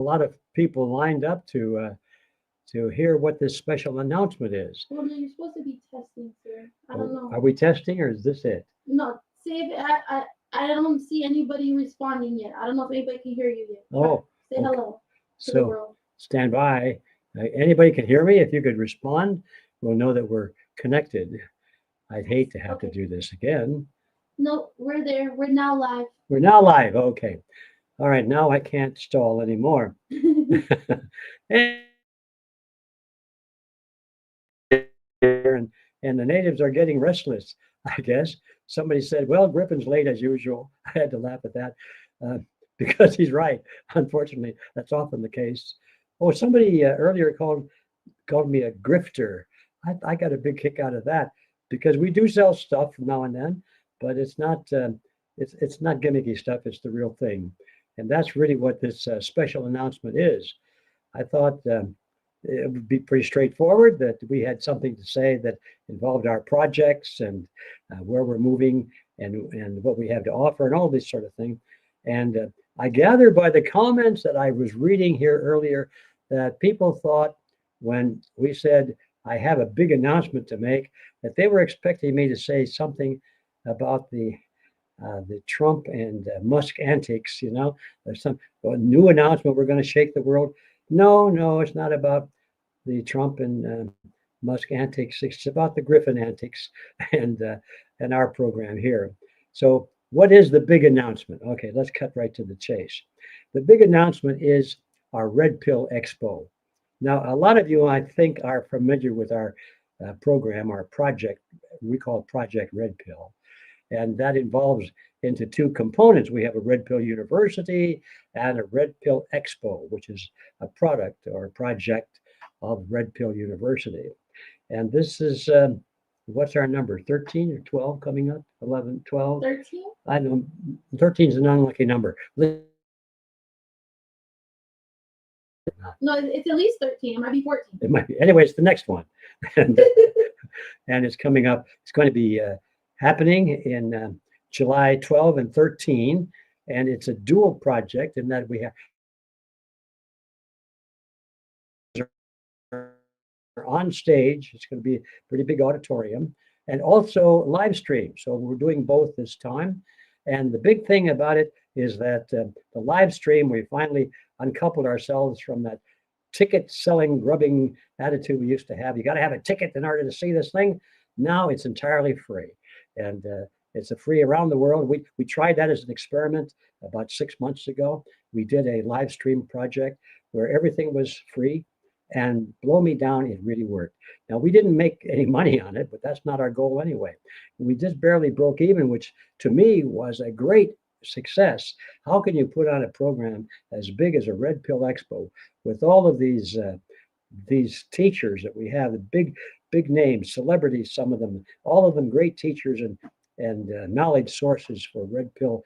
a lot of people lined up to hear what this special announcement is. Well, no, you're supposed to be testing, sir. I don't Oh, know. are we testing or is this it? No, see if I don't see anybody responding yet. I don't know if anybody can hear you yet. Oh, Say okay. hello to the So world. stand by. Anybody can hear me? If you could respond, we'll know that we're connected. I'd hate to have to Okay. do this again. No, we're there. We're now live. We're now live. Okay. All right. Now I can't stall anymore. And the natives are getting restless, I guess. Somebody said, well, Griffin's late as usual. I had to laugh at that uh, because he's right. Unfortunately, that's often the case. Oh, somebody earlier called me a grifter. I got a big kick out of that because we do sell stuff now and then, but it's not gimmicky stuff. It's the real thing, and that's really what this special announcement is. I thought it would be pretty straightforward that we had something to say that involved our projects and where we're moving and what we have to offer and all this sort of thing. And I gather by the comments that I was reading here earlier that people thought when we said I have a big announcement to make that they were expecting me to say something about the Trump and Musk antics. There's some new announcement. We're going to shake the world. No, no, it's not about the Trump and Musk antics. It's about the Griffin antics and uh, and our program here. So, what is the big announcement? Okay, let's cut right to the chase. The big announcement is our Red Pill Expo. Now, a lot of you, I think, are familiar with our program, our project. We call it Project Red Pill, and that involves into two components. We have a Red Pill University and a Red Pill Expo, which is a product or a project of Red Pill University. And this is what's our number? 13 or 12 coming up? 11, 12? 13? I know 13 is an unlucky number. No, it's at least 13. It might be 14. It might be. Anyway, it's the next one. and, and it's coming up. It's going to be happening in July 12 and 13. And it's a dual project in that we have on stage. It's going to be a pretty big auditorium and also live stream. So we're doing both this time. And the big thing about it is that the live stream, we finally uncoupled ourselves from that ticket selling, grubbing attitude we used to have. You got to have a ticket in order to see this thing. Now it's entirely free. And it's a free around the world. We tried that as an experiment about 6 months ago. We did a live stream project where everything was free and blow me down, it really worked. Now, we didn't make any money on it, but that's not our goal anyway. We just barely broke even, which to me was a great success. How can you put on a program as big as a Red Pill Expo with all of these teachers that we have, the big names, celebrities, some of them, all of them great teachers and knowledge sources for Red Pill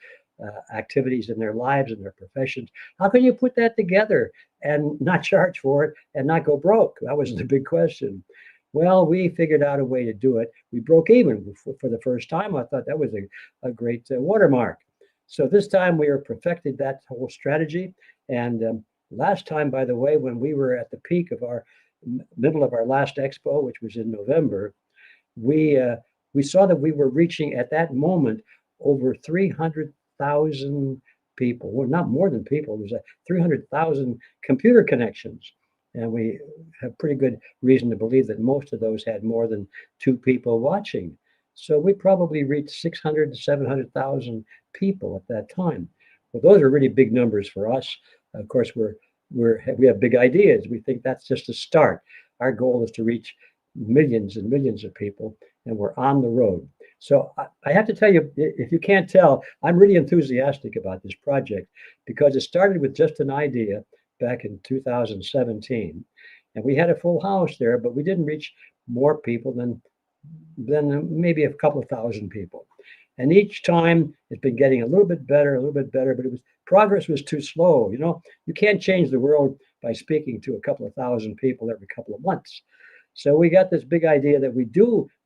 activities in their lives and their professions. How can you put that together and not charge for it and not go broke? That was the big question. Well, we figured out a way to do it. We broke even for the first time. I thought that was a great watermark. So this time we are perfected that whole strategy. And last time, by the way, when we were at the peak of our middle of our last expo, which was in November, we saw that we were reaching at that moment over 300,000 people. Well, not more than people. It was 300,000 computer connections. And we have pretty good reason to believe that most of those had more than two people watching. So we probably reached 600 to 700,000 people at that time. Well, those are really big numbers for us. Of course, we have big ideas. We think that's just a start. Our goal is to reach millions and millions of people, and we're on the road. So I have to tell you, if you can't tell, I'm really enthusiastic about this project because it started with just an idea back in 2017, and we had a full house there, but we didn't reach more people than maybe a couple of thousand people. And each time it's been getting a little bit better, but progress was too slow. You can't change the world by speaking to a couple of thousand people every couple of months. So we got this big idea that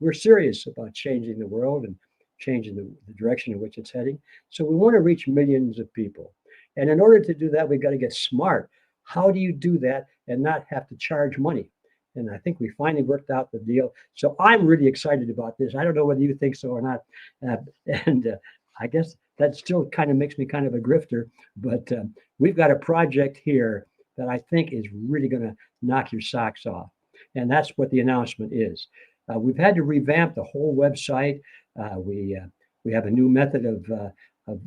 we're serious about changing the world and changing the direction in which it's heading. So we want to reach millions of people. And in order to do that, we've got to get smart. how do you do that and not have to charge money? And I think we finally worked out the deal. So I'm really excited about this. I don't know whether you think so or not. Uh, and I guess that still kind of makes me kind of a grifter. But we've got a project here that I think is really going to knock your socks off. And that's what the announcement is. We've had to revamp the whole website. We have a new method of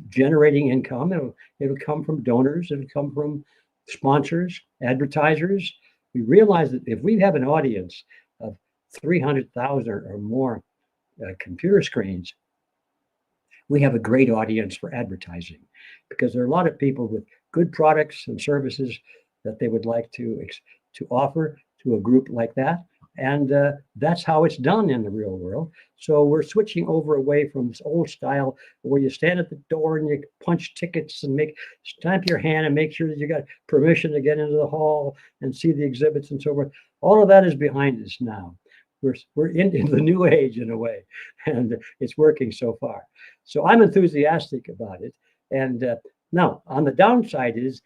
generating income. It'll come from donors. It'll come from sponsors, advertisers. We realize that if we have an audience of 300,000 or more computer screens, we have a great audience for advertising, because there are a lot of people with good products and services that they would like to offer to a group like that. And that's how it's done in the real world. So we're switching over away from this old style where you stand at the door and you punch tickets and stamp your hand and make sure that you got permission to get into the hall and see the exhibits and so forth. All of that is behind us now. We're in the new age in a way, and it's working so far. So I'm enthusiastic about it. And now on the downside is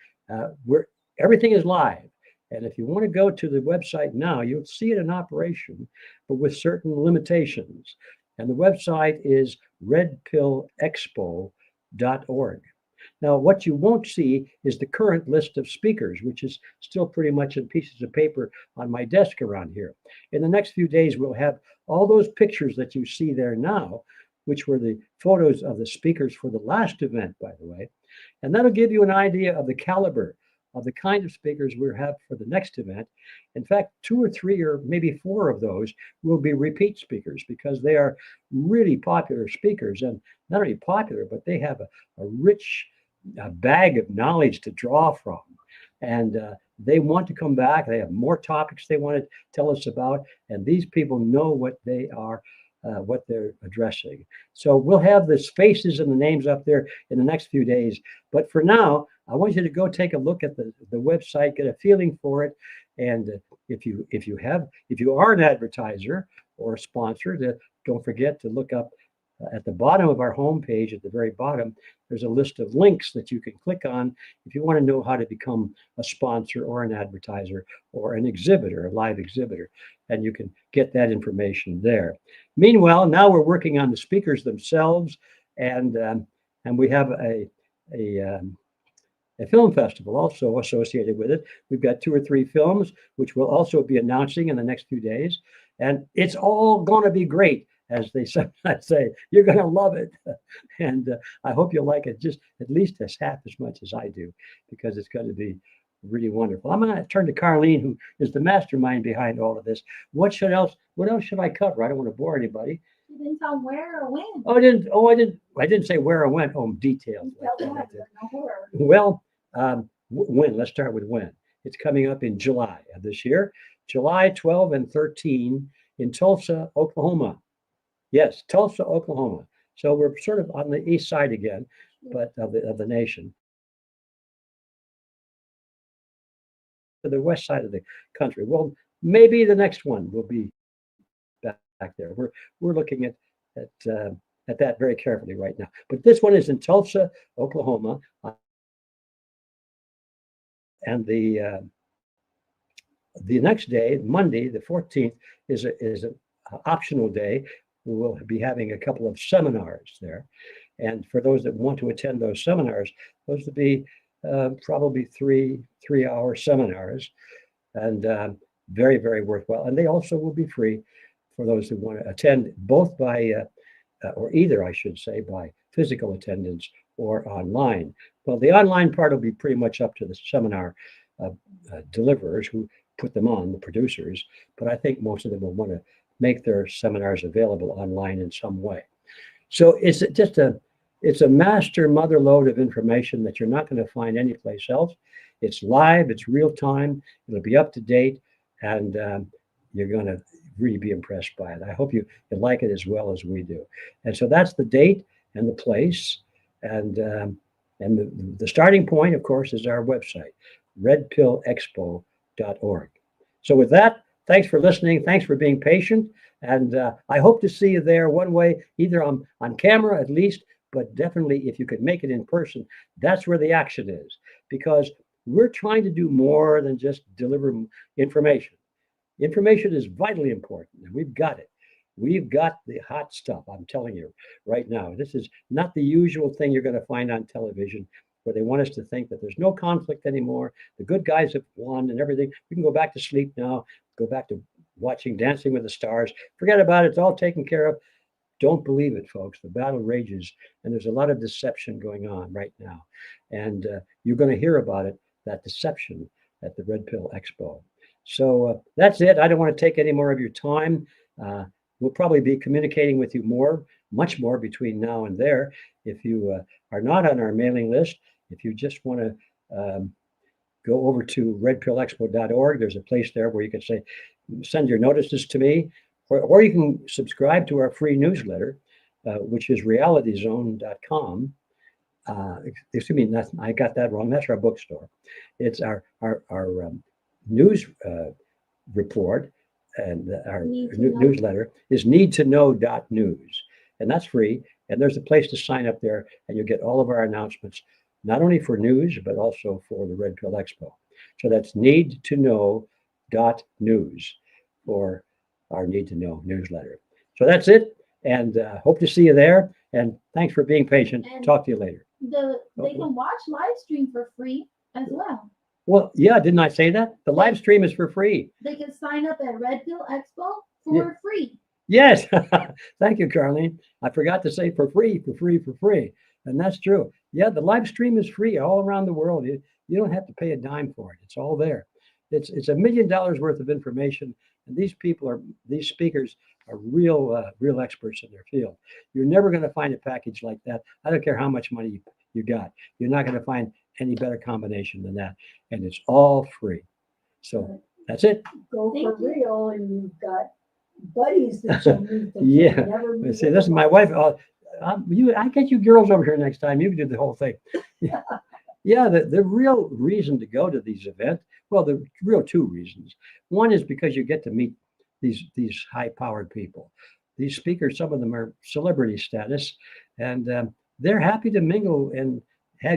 everything is live. And if you want to go to the website now, you'll see it in operation, but with certain limitations. And the website is redpillexpo.org. Now, what you won't see is the current list of speakers, which is still pretty much in pieces of paper on my desk around here. In the next few days, we'll have all those pictures that you see there now, which were the photos of the speakers for the last event, by the way. And that'll give you an idea of the caliber of the kind of speakers we have for the next event. In fact, 2 or 3 or maybe 4 of those will be repeat speakers, because they are really popular speakers, and not only popular, but they have a rich bag of knowledge to draw from. And they want to come back. They have more topics they want to tell us about, and these people know what they are, what they're addressing. So we'll have the faces and the names up there in the next few days. But for now, I want you to go take a look at the website, get a feeling for it. And if you are an advertiser or a sponsor, don't forget to look up at the bottom of our homepage, at the very bottom, there's a list of links that you can click on if you want to know how to become a sponsor or an advertiser or an exhibitor, a live exhibitor, and you can get that information there. Meanwhile, now we're working on the speakers themselves, and we have a film festival also associated with it. We've got 2 or 3 films, which we'll also be announcing in the next few days, and it's all going to be great. As they sometimes say, you're going to love it. And I hope you'll like it just at least half as much as I do, because it's going to be really wonderful. I'm going to turn to Carlene, who is the mastermind behind all of this. What else should I cover? I don't want to bore anybody. You didn't tell where or when. I didn't say where or when. Oh, details. Well, when? Let's start with when. It's coming up in July of this year, July 12 and 13 in Tulsa, Oklahoma. Yes, Tulsa, Oklahoma. So we're sort of on the east side again, but of the nation. To the west side of the country. Well, maybe the next one will be back there. We're looking at that very carefully right now. But this one is in Tulsa, Oklahoma, and the next day, Monday, the 14th, is an optional day. We'll be having a couple of seminars there. And for those that want to attend those seminars, those will be probably three-hour seminars, and very, very worthwhile. And they also will be free for those who want to attend, both by, or either, I should say, by physical attendance or online. Well, the online part will be pretty much up to the seminar deliverers who put them on, the producers. But I think most of them will want to make their seminars available online in some way. So it's a master mother lode of information that you're not going to find anyplace else. It's live, it's real time, it'll be up to date, and you're going to really be impressed by it. I hope you like it as well as we do. And so that's the date and the place, and the starting point, of course, is our website, redpillexpo.org. So with that, thanks for listening. Thanks for being patient. And I hope to see you there one way, either on camera at least, but definitely if you could make it in person. That's where the action is, because we're trying to do more than just deliver information. Information is vitally important, and we've got it. We've got the hot stuff, I'm telling you right now. This is not the usual thing you're going to find on television where they want us to think that there's no conflict anymore. The good guys have won and everything. We can go back to sleep now, go back to watching Dancing with the Stars. Forget about it. It's all taken care of. Don't believe it, folks. The battle rages, and there's a lot of deception going on right now. And you're going to hear about it, that deception at the Red Pill Expo. So that's it. I don't want to take any more of your time. We'll probably be communicating with you more, much more between now and there. If you are not on our mailing list, if you just want to go over to redpillexpo.org, there's a place there where you can say, send your notices to me, or you can subscribe to our free newsletter, which is realityzone.com. Excuse me, I got that wrong. That's our bookstore. It's our news report, and our newsletter is needtoknow.news, and that's free. And there's a place to sign up there, and you'll get all of our announcements, not only for news, but also for the Red Pill Expo. So that's needtoknow.news for our Need to Know newsletter. So that's it, and hope to see you there. And thanks for being patient. And talk to you later. They can watch live stream for free as well. Well, yeah, didn't I say that? The live stream is for free. They can sign up at Red Pill Expo for free. Yes. Thank you, Carlene. I forgot to say for free. And that's true. Yeah, the live stream is free all around the world. You don't have to pay a dime for it. It's all there. It's $1 million worth of information. And these speakers are real experts in their field. You're never going to find a package like that. I don't care how much money you got. You're not going to find any better combination than that. And it's all free. So that's it. Go for real, and you've got buddies that you meet that Yeah. you never meet. See, this is my wife. I get you girls over here next time. You can do the whole thing. Yeah, the real reason to go to these events, well, the real two reasons. One is because you get to meet these high-powered people. These speakers, some of them are celebrity status, and they're happy to mingle, and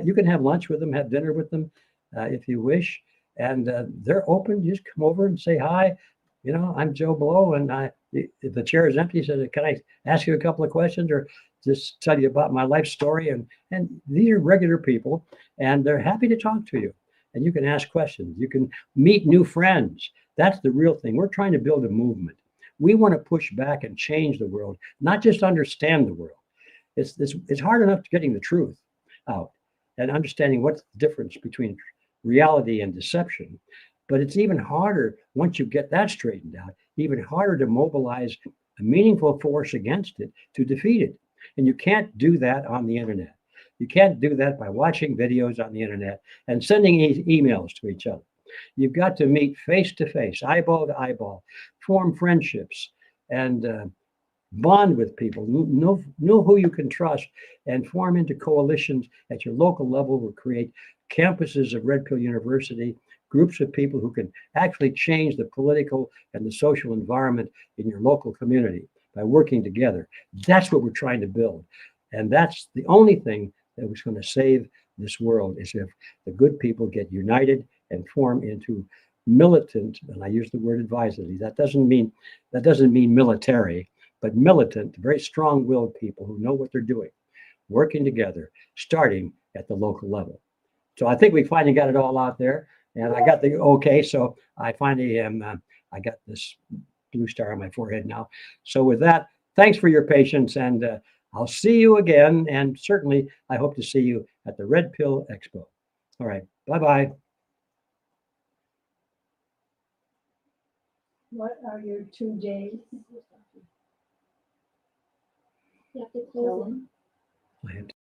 you can have lunch with them, have dinner with them if you wish, and they're open. You just come over and say hi. You know, I'm Joe Blow, and if the chair is empty, said, can I ask you a couple of questions or just tell you about my life story? And these are regular people, and they're happy to talk to you. And you can ask questions. You can meet new friends. That's the real thing. We're trying to build a movement. We want to push back and change the world, not just understand the world. It's hard enough getting the truth out and understanding what's the difference between reality and deception. But it's even harder once you get that straightened out, even harder to mobilize a meaningful force against it to defeat it. And you can't do that on the internet. You can't do that by watching videos on the internet and sending emails to each other. You've got to meet face to face, eyeball to eyeball, form friendships, and bond with people, know who you can trust, and form into coalitions at your local level. Will create campuses of Red Pill University, groups of people who can actually change the political and the social environment in your local community by working together. That's what we're trying to build. And that's the only thing that was going to save this world, is if the good people get united and form into militant, and I use the word advisedly, that doesn't mean military, but militant, very strong-willed people who know what they're doing, working together, starting at the local level. So I think we finally got it all out there, and I got the okay. So I finally I got this blue star on my forehead now. So with that, thanks for your patience, and I'll see you again. And certainly, I hope to see you at the Red Pill Expo. All right, bye-bye. What are your 2 days? You have to close it. I have to